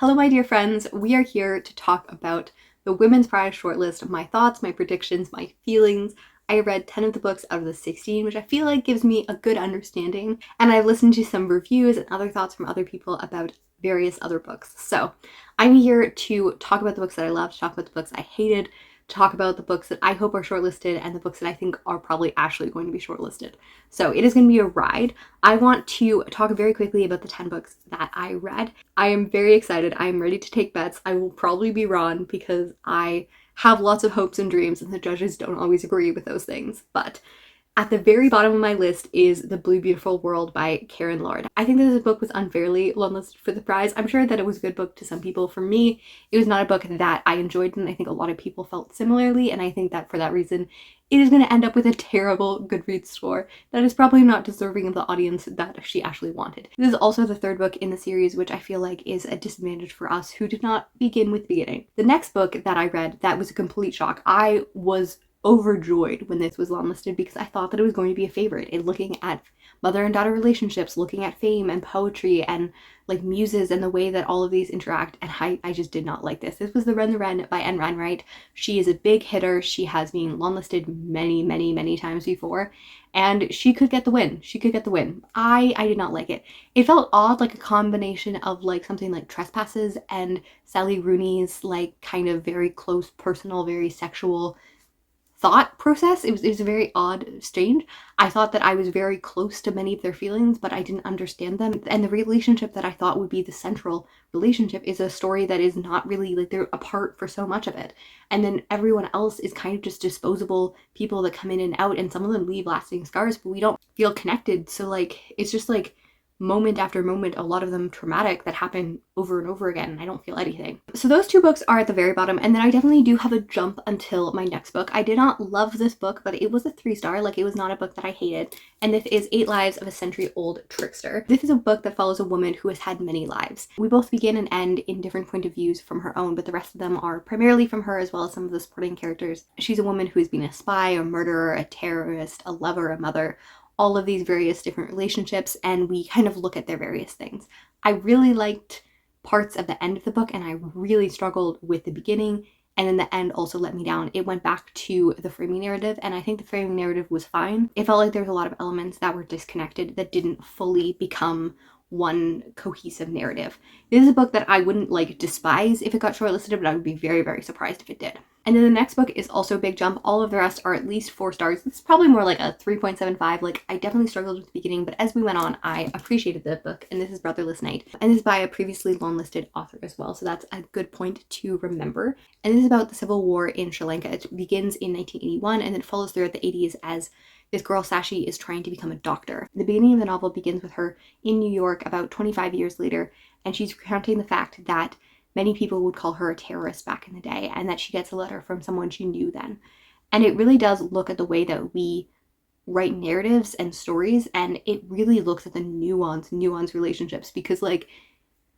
Hello, my dear friends. We are here to talk about the Women's Prize shortlist, my thoughts, my predictions, my feelings. I read 10 of the books out of the 16, which I feel like gives me a good understanding, and I've listened to some reviews and other thoughts from other people about various other books. So I'm here to talk about the books that I loved, talk about the books I hated, talk about the books that I hope are shortlisted, and the books that I think are probably actually going to be shortlisted. So it is going to be a ride. I want to talk very quickly about the 10 books that I read. I am very excited. I am ready to take bets. I will probably be wrong because I have lots of hopes and dreams and the judges don't always agree with those things. But at the very bottom of my list is The Blue Beautiful World by Karen Lord. I think that this book was unfairly longlisted for the prize. I'm sure that it was a good book to some people. For me, it was not a book that I enjoyed, and I think a lot of people felt similarly, and I think that for that reason, it is going to end up with a terrible Goodreads score that is probably not deserving of the audience that she actually wanted. This is also the third book in the series, which I feel like is a disadvantage for us who did not begin with beginning. The next book that I read that was a complete shock. I was overjoyed when this was longlisted because I thought that it was going to be a favorite. In looking at mother and daughter relationships, looking at fame and poetry and like muses and the way that all of these interact, and I just did not like this. This was The Ren the Wren by N. Ren Wright. She is a big hitter. She has been longlisted many times before, and she could get the win. She could get the win. I did not like it. It felt odd, like a combination of like something like Trespasses and Sally Rooney's like kind of very close, personal, very sexual thought process. It was very odd, strange. I thought that I was very close to many of their feelings, but I didn't understand them. And the relationship that I thought would be the central relationship is a story that is not really, like, they're apart for so much of it. And then everyone else is kind of just disposable people that come in and out, and some of them leave lasting scars, but we don't feel connected. So like, it's just like moment after moment, a lot of them traumatic, that happen over and over again, and I don't feel anything. So those two books are at the very bottom, and then I definitely do have a jump until my next book. I did not love this book, but it was a 3-star. Like, it was not a book that I hated, and this is 8 Lives of a Century-Old Trickster. This is a book that follows a woman who has had many lives. We both begin and end in different point of views from her own, but the rest of them are primarily from her, as well as some of the supporting characters. She's a woman who has been a spy, a murderer, a terrorist, a lover, a mother, all of these various different relationships, and we kind of look at their various things. I really liked parts of the end of the book, and I really struggled with the beginning, and then the end also let me down. It went back to the framing narrative, and I think the framing narrative was fine. It felt like there was a lot of elements that were disconnected, that didn't fully become one cohesive narrative. This is a book that I wouldn't like despise if it got shortlisted, but I would be very surprised if it did. And then the next book is also a big jump. All of the rest are at least 4 stars. It's probably more like a 3.75. Like, I definitely struggled with the beginning, but as we went on, I appreciated the book. And this is Brotherless Night. And this is by a previously long-listed author as well, so that's a good point to remember. And this is about the civil war in Sri Lanka. It begins in 1981 and then follows throughout the 80s as this girl, Sashi, is trying to become a doctor. The beginning of the novel begins with her in New York about 25 years later, and she's recounting the fact that many people would call her a terrorist back in the day, and that she gets a letter from someone she knew then. And it really does look at the way that we write narratives and stories, and it really looks at the nuanced relationships, because like,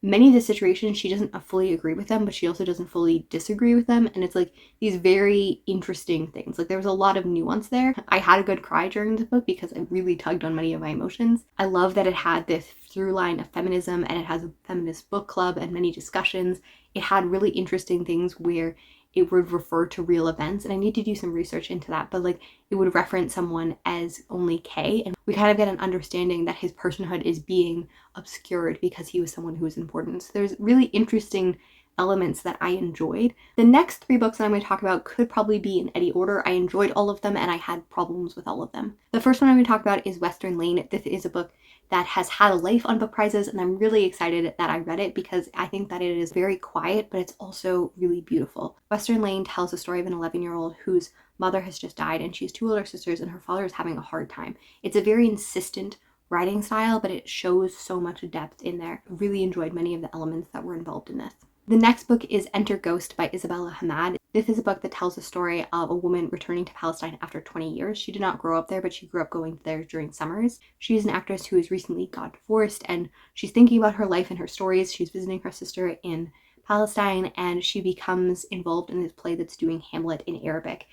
many of the situations, she doesn't fully agree with them, but she also doesn't fully disagree with them. And it's like these very interesting things. Like, there was a lot of nuance there. I had a good cry during the book because it really tugged on many of my emotions. I love that it had this through line of feminism, and it has a feminist book club and many discussions. It had really interesting things where it would refer to real events, and I need to do some research into that, but like, it would reference someone as only K, and we kind of get an understanding that his personhood is being obscured because he was someone who was important. So there's really interesting elements that I enjoyed. The next 3 books that I'm going to talk about could probably be in any order. I enjoyed all of them, and I had problems with all of them. The first one I'm going to talk about is Western Lane. This is a book that has had a life on book prizes, and I'm really excited that I read it because I think that it is very quiet, but it's also really beautiful. Western Lane tells the story of an 11-year-old whose mother has just died, and she has 2 older sisters, and her father is having a hard time. It's a very insistent writing style, but it shows so much depth in there. I really enjoyed many of the elements that were involved in this. The next book is Enter Ghost by Isabella Hamad. This is a book that tells the story of a woman returning to Palestine after 20 years. She did not grow up there, but she grew up going there during summers. She is an actress who has recently got divorced, and she's thinking about her life and her stories. She's visiting her sister in Palestine, and she becomes involved in this play that's doing Hamlet in Arabic.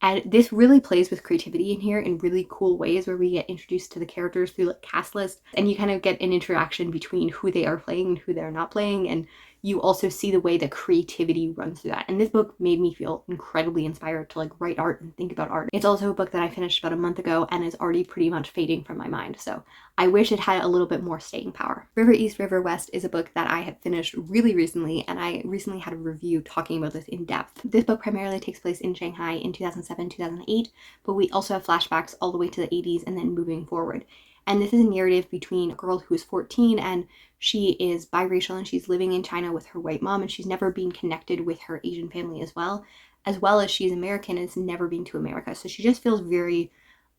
And this really plays with creativity in here in really cool ways, where we get introduced to the characters through like cast lists, and you kind of get an interaction between who they are playing and who they're not playing, and you also see the way that creativity runs through that. And this book made me feel incredibly inspired to like write art and think about art. It's also a book that I finished about a month ago and is already pretty much fading from my mind. So I wish it had a little bit more staying power. River East, River West is a book that I have finished really recently, and I recently had a review talking about this in depth. This book primarily takes place in Shanghai in 2007, 2008, but we also have flashbacks all the way to the 80s and then moving forward. And this is a narrative between a girl who is 14 and she is biracial and she's living in China with her white mom, and she's never been connected with her Asian family as well as she's American and has never been to America. So she just feels very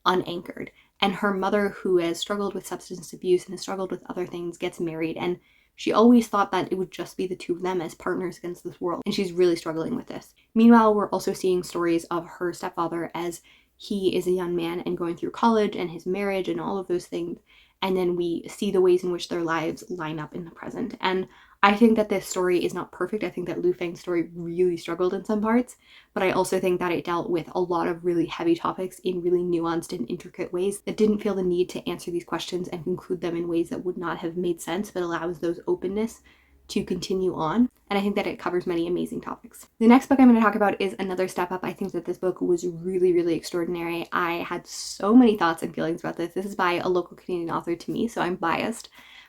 unanchored. And her mother, who has struggled with substance abuse and has struggled with other things, gets married, and she always thought that it would just be the two of them as partners against this world, and she's really struggling with this. Meanwhile, we're also seeing stories of her stepfather as he is a young man and going through college and his marriage and all of those things. And then we see the ways in which their lives line up in the present. And I think that this story is not perfect. I think that Lu Feng's story really struggled in some parts, but I also think that it dealt with a lot of really heavy topics in really nuanced and intricate ways that didn't feel the need to answer these questions and conclude them in ways that would not have made sense, but allows those openness to continue on. And I think that it covers many amazing topics. The next book I'm going to talk about is another step up. I think that this book was really, really extraordinary. I had so many thoughts and feelings about this. This is by a local Canadian author to me, so I'm biased,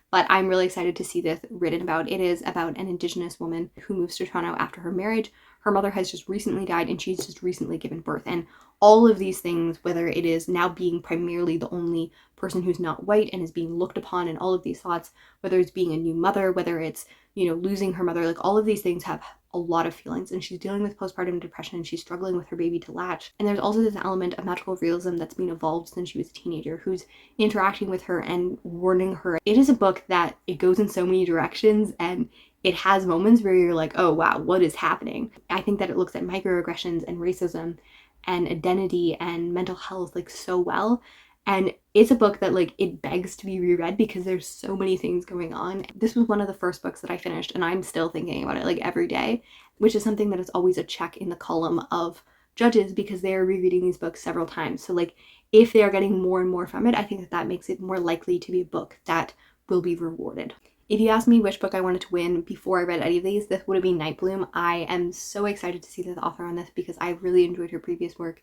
but I'm really excited to see this written about. It is about an Indigenous woman who moves to Toronto after her marriage. Her mother has just recently died and she's just recently given birth. And all of these things, whether it is now being primarily the only person who's not white and is being looked upon, and all of these thoughts, whether it's being a new mother, whether it's, losing her mother, like all of these things have a lot of feelings, and she's dealing with postpartum depression and she's struggling with her baby to latch. And there's also this element of magical realism that's been evolved since she was a teenager, who's interacting with her and warning her. It is a book that it goes in so many directions, and it has moments where you're like, oh wow, what is happening? I think that it looks at microaggressions and racism and identity and mental health like so well. And it's a book that like it begs to be reread because there's so many things going on. This was one of the first books that I finished, and I'm still thinking about it like every day, which is something that is always a check in the column of judges because they are rereading these books several times. So like if they are getting more and more from it, I think that that makes it more likely to be a book that will be rewarded. If you asked me which book I wanted to win before I read any of these, this would have been Night Bloom. I am so excited to see this author on this because I really enjoyed her previous work.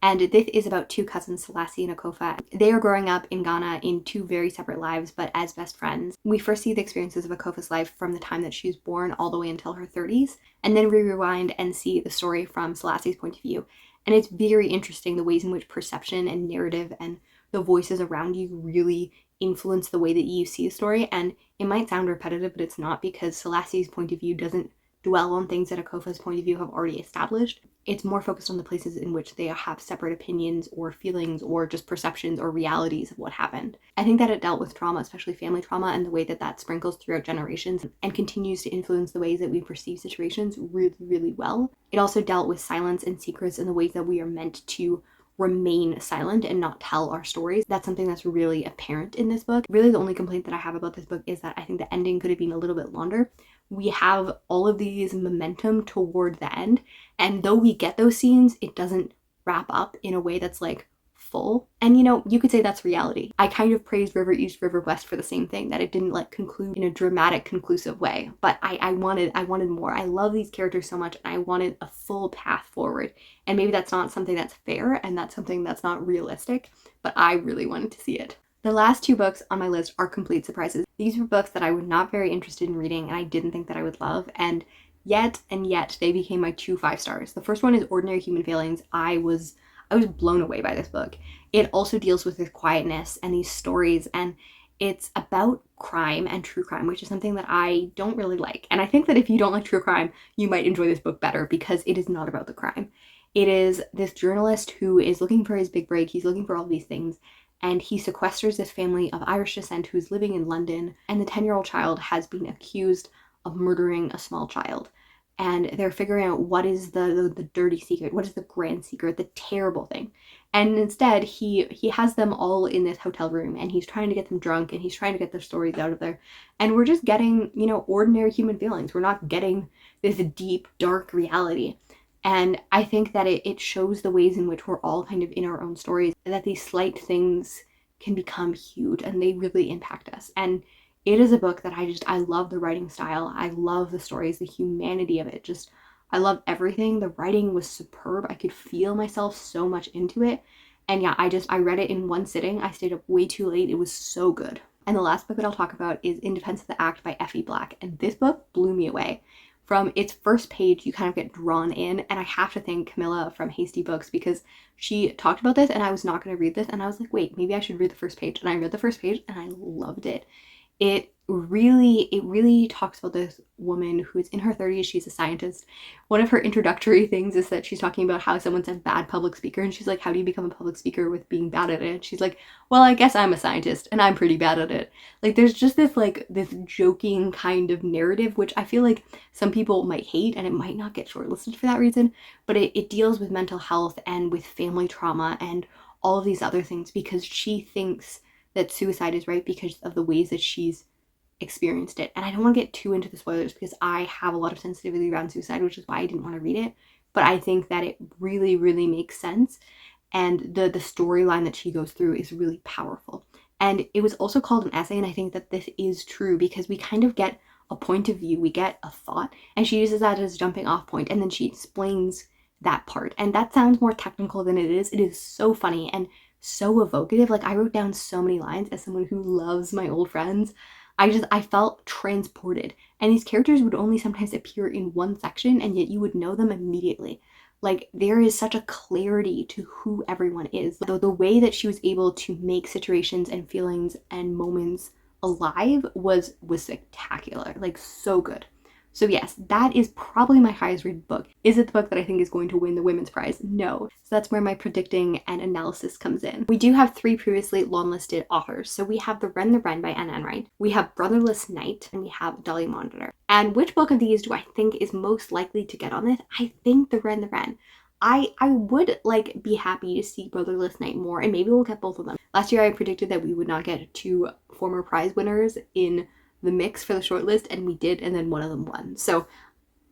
And this is about two cousins, Selassie and Akofa. They are growing up in Ghana in two very separate lives, but as best friends. We first see the experiences of Akofa's life from the time that she was born all the way until her 30s, and then we rewind and see the story from Selassie's point of view. And it's very interesting the ways in which perception and narrative and the voices around you really influence the way that you see a story. And it might sound repetitive, but it's not, because Selassie's point of view doesn't dwell on things that Akofa's point of view have already established. It's more focused on the places in which they have separate opinions or feelings or just perceptions or realities of what happened. I think that it dealt with trauma, especially family trauma, and the way that that sprinkles throughout generations and continues to influence the ways that we perceive situations really, really well. It also dealt with silence and secrets and the ways that we are meant to remain silent and not tell our stories. That's something that's really apparent in this book. Really, the only complaint that I have about this book is that I think the ending could have been a little bit longer. We have all of these momentum toward the end, and though we get those scenes, it doesn't wrap up in a way that's like full. And you could say that's reality. I kind of praised River East, River West for the same thing, that it didn't like conclude in a dramatic, conclusive way. But I wanted more. I love these characters so much, and I wanted a full path forward. And maybe that's not something that's fair, and that's something that's not realistic, but I really wanted to see it. The last two books on my list are complete surprises. These were books that I was not very interested in reading and I didn't think that I would love, and yet they became my 2 5-stars. The first one is Ordinary Human Failings. I was blown away by this book. It also deals with this quietness and these stories, and it's about crime and true crime, which is something that I don't really like. And I think that if you don't like true crime, you might enjoy this book better because it is not about the crime. It is this journalist who is looking for his big break. He's looking for all these things, and he sequesters this family of Irish descent who's living in London, and the 10-year-old child has been accused of murdering a small child. And they're figuring out what is the dirty secret, what is the grand secret, the terrible thing. And instead, he has them all in this hotel room, and he's trying to get them drunk, and he's trying to get their stories out of there. And we're just getting, ordinary human feelings. We're not getting this deep, dark reality. And I think that it shows the ways in which we're all kind of in our own stories, that these slight things can become huge and they really impact us. And it is a book that I love the writing style. I love the stories, the humanity of it. I love everything. The writing was superb. I could feel myself so much into it. And yeah, I read it in one sitting. I stayed up way too late. It was so good. And the last book that I'll talk about is In Defense of the Act by Effie Black. And this book blew me away. From its first page, you kind of get drawn in. And I have to thank Camila from Hasty Books because she talked about this and I was not going to read this. And I was like, wait, maybe I should read the first page. And I read the first page and I loved it. It really talks about this woman who's in her 30s. She's a scientist. One of her introductory things is that she's talking about how someone's a bad public speaker, and she's like, how do you become a public speaker with being bad at it? And she's like, well, I guess I'm a scientist and I'm pretty bad at it. Like, there's just this joking kind of narrative, which I feel like some people might hate, and it might not get shortlisted for that reason, but it deals with mental health and with family trauma and all of these other things, because she thinks that suicide is right because of the ways that she's experienced it. And I don't want to get too into the spoilers because I have a lot of sensitivity around suicide, which is why I didn't want to read it. But I think that it really makes sense. And the storyline that she goes through is really powerful. And it was also called an essay, and I think that this is true because we kind of get a point of view, we get a thought, and she uses that as a jumping off point, and then she explains that part. And that sounds more technical than it is. It is so funny and so evocative. Like, I wrote down so many lines as someone who loves my old friends. I felt transported. And these characters would only sometimes appear in one section, and yet you would know them immediately. Like, there is such a clarity to who everyone is. The way that she was able to make situations and feelings and moments alive was spectacular. Like, so good. So yes, that is probably my highest rated book. Is it the book that I think is going to win the Women's Prize? No. So that's where my predicting and analysis comes in. We do have 3 previously long-listed authors. So we have The Wren by Anne Enright, we have Brotherless Night, and we have Dolly Monitor. And which book of these do I think is most likely to get on this? I think The Wren. I would be happy to see Brotherless Night more, and maybe we'll get both of them. Last year I predicted that we would not get 2 former prize winners in the mix for the shortlist, and we did, and then one of them won. So,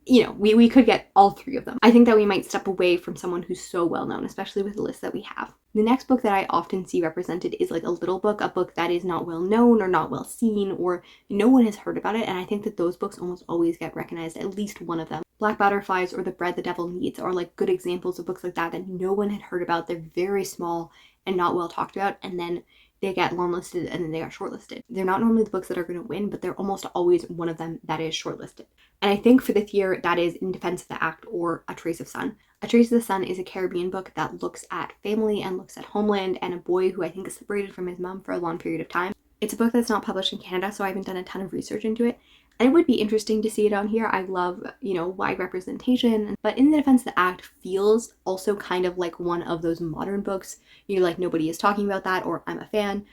you know, we could get all 3 of them. I think that we might step away from someone who's so well known, especially with the list that we have. The next book that I often see represented is like a little book, a book that is not well known or not well seen, or no one has heard about it, and I think that those books almost always get recognized, at least one of them. Black Butterflies or The Bread the Devil Needs are like good examples of books like that no one had heard about. They're very small and not well talked about, and then they get longlisted and then they are shortlisted. They're not normally the books that are going to win, but they're almost always one of them that is shortlisted. And I think for this year, that is In Defense of the Act or A Trace of Sun. A Trace of the Sun is a Caribbean book that looks at family and looks at homeland and a boy who I think is separated from his mom for a long period of time. It's a book that's not published in Canada, so I haven't done a ton of research into it. And it would be interesting to see it on here. I love, wide representation. But In the Defense of the Act feels also kind of like one of those modern books. You're like, nobody is talking about that, or I'm a fan.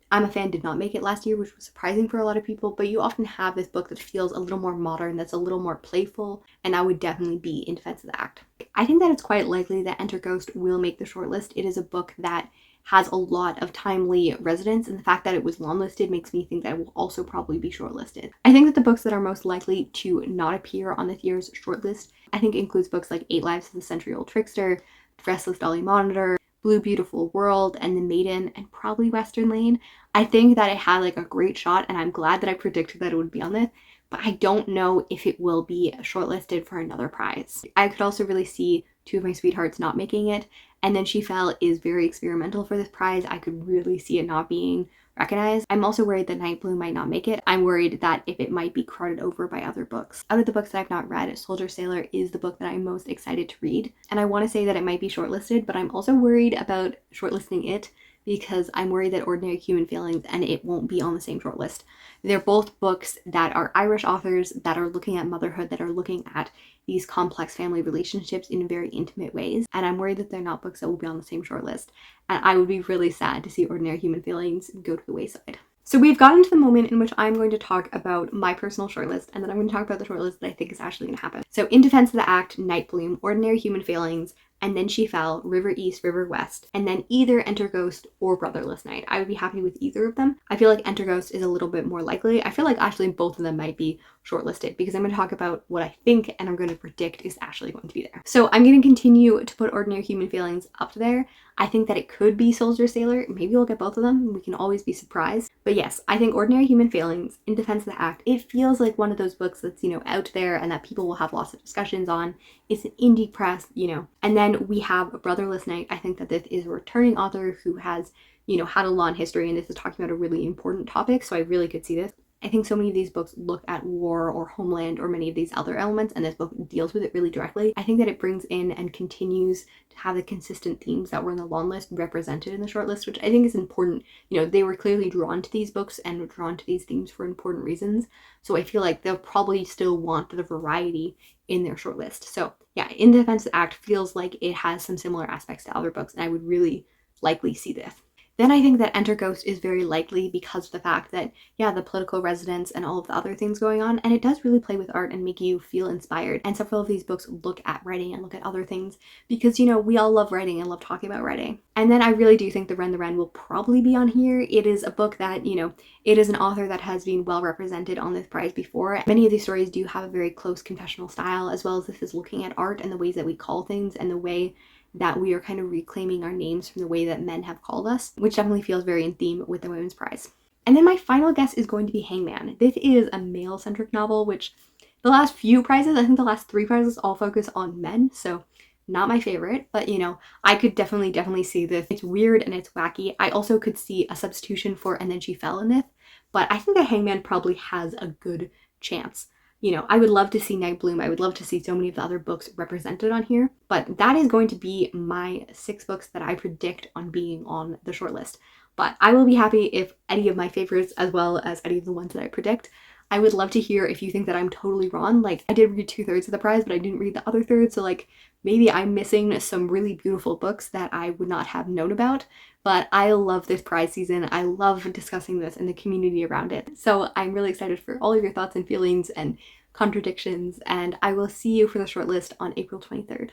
I'm a Fan did not make it last year, which was surprising for a lot of people, but you often have this book that feels a little more modern, that's a little more playful, and that would definitely be In Defense of the Act. I think that it's quite likely that Enter Ghost will make the shortlist. It is a book that has a lot of timely resonance, and the fact that it was longlisted makes me think that it will also probably be shortlisted. I think that the books that are most likely to not appear on this year's shortlist, I think includes books like 8 Lives of the Century-Old Trickster, Restless Dolly Monitor, Blue Beautiful World, and The Maiden, and probably Western Lane. I think that it had like a great shot, and I'm glad that I predicted that it would be on this, but I don't know if it will be shortlisted for another prize. I could also really see Two of My Sweethearts not making it, and Then She Fell is very experimental for this prize. I could really see it not being recognized. I'm also worried that Night Blue might not make it. I'm worried that if it might be crowded over by other books. Out of the books that I've not read, Soldier Sailor is the book that I'm most excited to read. And I want to say that it might be shortlisted, but I'm also worried about shortlisting it because I'm worried that Ordinary Human Feelings and it won't be on the same shortlist. They're both books that are Irish authors that are looking at motherhood, that are looking at these complex family relationships in very intimate ways. And I'm worried that they're not books that will be on the same shortlist. And I would be really sad to see Ordinary Human Feelings go to the wayside. So we've gotten to the moment in which I'm going to talk about my personal shortlist, and then I'm going to talk about the shortlist that I think is actually going to happen. So In Defense of the Act, Night Bloom, Ordinary Human Feelings, and Then She Fell, River East, River West, and then either Enter Ghost or Brotherless Night. I would be happy with either of them. I feel like Enter Ghost is a little bit more likely. I feel like actually both of them might be shortlisted, because I'm going to talk about what I think and I'm going to predict is actually going to be there. So I'm going to continue to put Ordinary Human Feelings up there. I think that it could be Soldier Sailor. Maybe we'll get both of them. We can always be surprised. But yes, I think Ordinary Human Feelings, In Defense of the Act, it feels like one of those books that's, out there and that people will have lots of discussions on. It's an indie press, And then we have A Brotherless Night. I think that this is a returning author who has, had a long history, and this is talking about a really important topic, so I really could see this. I think so many of these books look at war or homeland or many of these other elements, and this book deals with it really directly. I think that it brings in and continues to have the consistent themes that were in the long list represented in the short list, which I think is important. They were clearly drawn to these books and were drawn to these themes for important reasons. So I feel like they'll probably still want the variety in their short list. So yeah, In Defense of the Act feels like it has some similar aspects to other books, and I would really likely see this. Then I think that Enter Ghost is very likely because of the fact that, the political resonance and all of the other things going on, and it does really play with art and make you feel inspired. And several of these books look at writing and look at other things because, we all love writing and love talking about writing. And then I really do think The Wren will probably be on here. It is a book that, it is an author that has been well represented on this prize before. Many of these stories do have a very close confessional style, as well as this is looking at art and the ways that we call things and the way that we are kind of reclaiming our names from the way that men have called us, which definitely feels very in theme with the Women's Prize. And then my final guess is going to be Hangman. This is a male-centric novel, which the last few prizes, I think the last 3 prizes all focus on men, so not my favorite, but I could definitely see this. It's weird and it's wacky. I also could see a substitution for And Then She Fell in it, but I think that Hangman probably has a good chance. I would love to see Night Bloom. I would love to see so many of the other books represented on here. But that is going to be my 6 books that I predict on being on the shortlist. But I will be happy if any of my favorites, as well as any of the ones that I predict. I would love to hear if you think that I'm totally wrong. Like, I did read 2/3 of the prize, but I didn't read the other third. So maybe I'm missing some really beautiful books that I would not have known about. But I love this prize season. I love discussing this and the community around it. So I'm really excited for all of your thoughts and feelings and contradictions. And I will see you for the shortlist on April 23rd.